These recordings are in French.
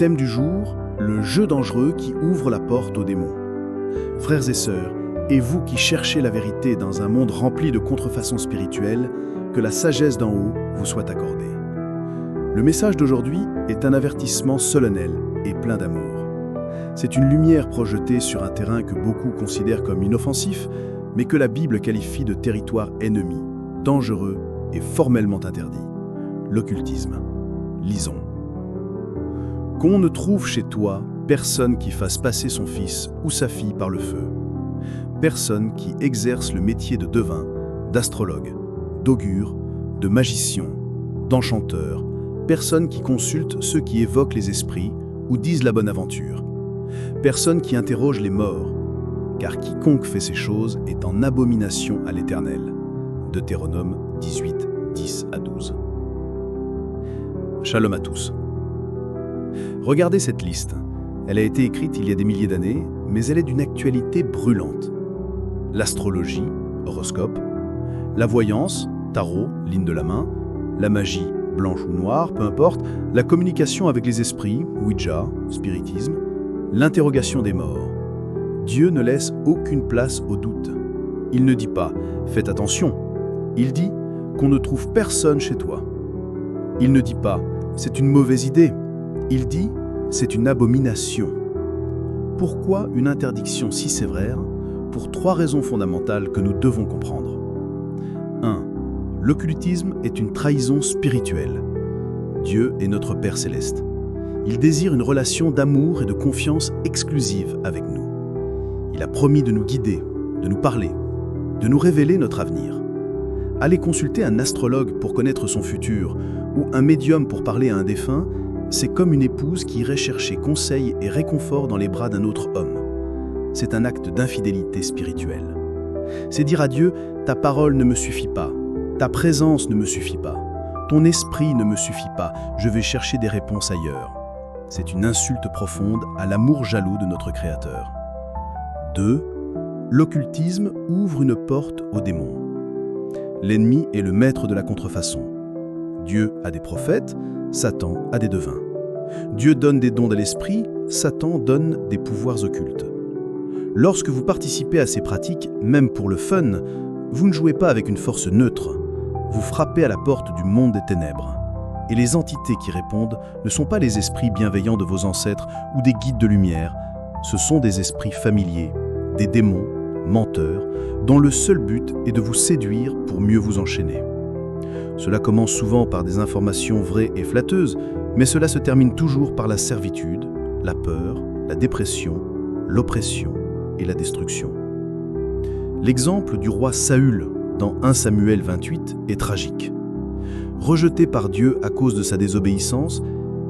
thème du jour, le jeu dangereux qui ouvre la porte aux démons. Frères et sœurs, et vous qui cherchez la vérité dans un monde rempli de contrefaçons spirituelles, que la sagesse d'en haut vous soit accordée. Le message d'aujourd'hui est un avertissement solennel et plein d'amour. C'est une lumière projetée sur un terrain que beaucoup considèrent comme inoffensif, mais que la Bible qualifie de territoire ennemi, dangereux et formellement interdit. L'occultisme. Lisons. Qu'on ne trouve chez toi personne qui fasse passer son fils ou sa fille par le feu. Personne qui exerce le métier de devin, d'astrologue, d'augure, de magicien, d'enchanteur. Personne qui consulte ceux qui évoquent les esprits ou disent la bonne aventure. Personne qui interroge les morts, car quiconque fait ces choses est en abomination à l'Éternel. Deutéronome 18, 10 à 12. Shalom à tous. Regardez cette liste. Elle a été écrite il y a des milliers d'années, mais elle est d'une actualité brûlante. L'astrologie, horoscope, la voyance, tarot, ligne de la main, la magie, blanche ou noire, peu importe, la communication avec les esprits, Ouija, spiritisme, l'interrogation des morts. Dieu ne laisse aucune place au doute. Il ne dit pas « faites attention », il dit qu'on ne trouve personne chez toi. Il ne dit pas « c'est une mauvaise idée », il dit « c'est une abomination ». Pourquoi une interdiction si sévère? Pour 3 raisons fondamentales que nous devons comprendre. 1. L'occultisme est une trahison spirituelle. Dieu est notre Père céleste. Il désire une relation d'amour et de confiance exclusive avec nous. Il a promis de nous guider, de nous parler, de nous révéler notre avenir. Aller consulter un astrologue pour connaître son futur ou un médium pour parler à un défunt, c'est comme une épouse qui irait chercher conseil et réconfort dans les bras d'un autre homme. C'est un acte d'infidélité spirituelle. C'est dire à Dieu « ta parole ne me suffit pas, ta présence ne me suffit pas, ton esprit ne me suffit pas, je vais chercher des réponses ailleurs ». C'est une insulte profonde à l'amour jaloux de notre Créateur. 2. L'occultisme ouvre une porte aux démons. L'ennemi est le maître de la contrefaçon. Dieu a des prophètes, Satan a des devins. Dieu donne des dons de l'esprit, Satan donne des pouvoirs occultes. Lorsque vous participez à ces pratiques, même pour le fun, vous ne jouez pas avec une force neutre. Vous frappez à la porte du monde des ténèbres. Et les entités qui répondent ne sont pas les esprits bienveillants de vos ancêtres ou des guides de lumière. Ce sont des esprits familiers, des démons, menteurs, dont le seul but est de vous séduire pour mieux vous enchaîner. Cela commence souvent par des informations vraies et flatteuses, mais cela se termine toujours par la servitude, la peur, la dépression, l'oppression et la destruction. L'exemple du roi Saül dans 1 Samuel 28 est tragique. Rejeté par Dieu à cause de sa désobéissance,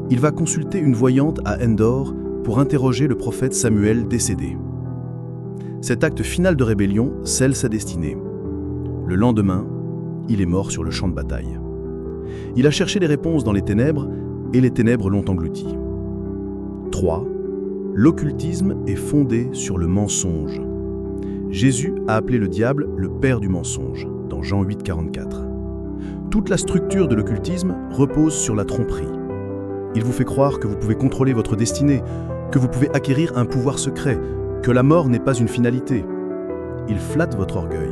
il va consulter une voyante à Endor pour interroger le prophète Samuel décédé. Cet acte final de rébellion scelle sa destinée. Le lendemain, il est mort sur le champ de bataille. Il a cherché des réponses dans les ténèbres et les ténèbres l'ont englouti. 3. L'occultisme est fondé sur le mensonge. Jésus a appelé le diable le père du mensonge, dans Jean 8, 44. Toute la structure de l'occultisme repose sur la tromperie. Il vous fait croire que vous pouvez contrôler votre destinée, que vous pouvez acquérir un pouvoir secret, que la mort n'est pas une finalité. Il flatte votre orgueil.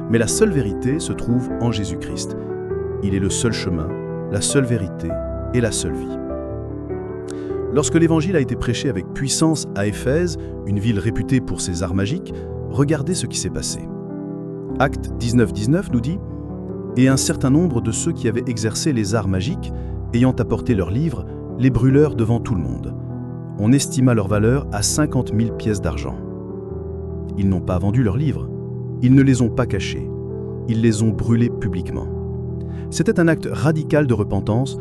Mais la seule vérité se trouve en Jésus-Christ. Il est le seul chemin, la seule vérité et la seule vie. Lorsque l'Évangile a été prêché avec puissance à Éphèse, une ville réputée pour ses arts magiques, regardez ce qui s'est passé. Acte 19-19 nous dit « Et un certain nombre de ceux qui avaient exercé les arts magiques, ayant apporté leurs livres, les brûlèrent devant tout le monde. On estima leur valeur à 50 000 pièces d'argent. Ils n'ont pas vendu leurs livres. Ils ne les ont pas cachés. Ils les ont brûlés publiquement. » C'était un acte radical de repentance,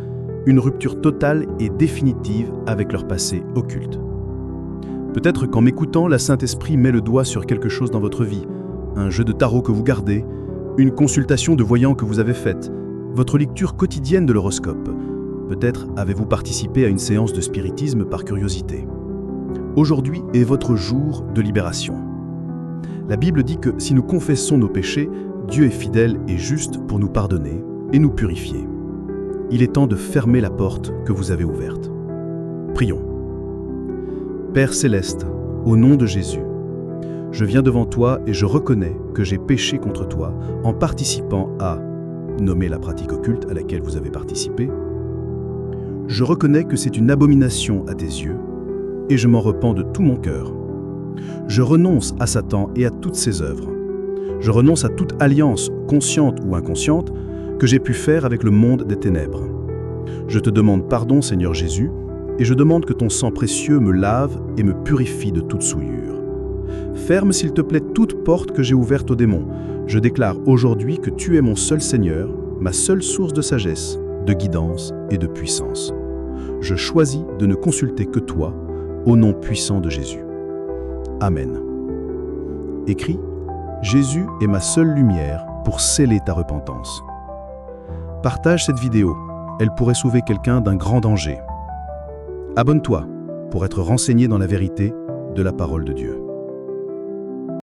une rupture totale et définitive avec leur passé occulte. Peut-être qu'en m'écoutant, la Saint-Esprit met le doigt sur quelque chose dans votre vie, un jeu de tarot que vous gardez, une consultation de voyant que vous avez faite, votre lecture quotidienne de l'horoscope. Peut-être avez-vous participé à une séance de spiritisme par curiosité. Aujourd'hui est votre jour de libération. La Bible dit que si nous confessons nos péchés, Dieu est fidèle et juste pour nous pardonner et nous purifier. Il est temps de fermer la porte que vous avez ouverte. Prions. Père céleste, au nom de Jésus, je viens devant toi et je reconnais que j'ai péché contre toi en participant à nommer la pratique occulte à laquelle vous avez participé. Je reconnais que c'est une abomination à tes yeux et je m'en repens de tout mon cœur. Je renonce à Satan et à toutes ses œuvres. Je renonce à toute alliance, consciente ou inconsciente, que j'ai pu faire avec le monde des ténèbres. Je te demande pardon, Seigneur Jésus, et je demande que ton sang précieux me lave et me purifie de toute souillure. Ferme, s'il te plaît, toute porte que j'ai ouverte aux démons. Je déclare aujourd'hui que tu es mon seul Seigneur, ma seule source de sagesse, de guidance et de puissance. Je choisis de ne consulter que toi, au nom puissant de Jésus. Amen. Écris, Jésus est ma seule lumière pour sceller ta repentance. Partage cette vidéo, elle pourrait sauver quelqu'un d'un grand danger. Abonne-toi pour être renseigné dans la vérité de la parole de Dieu.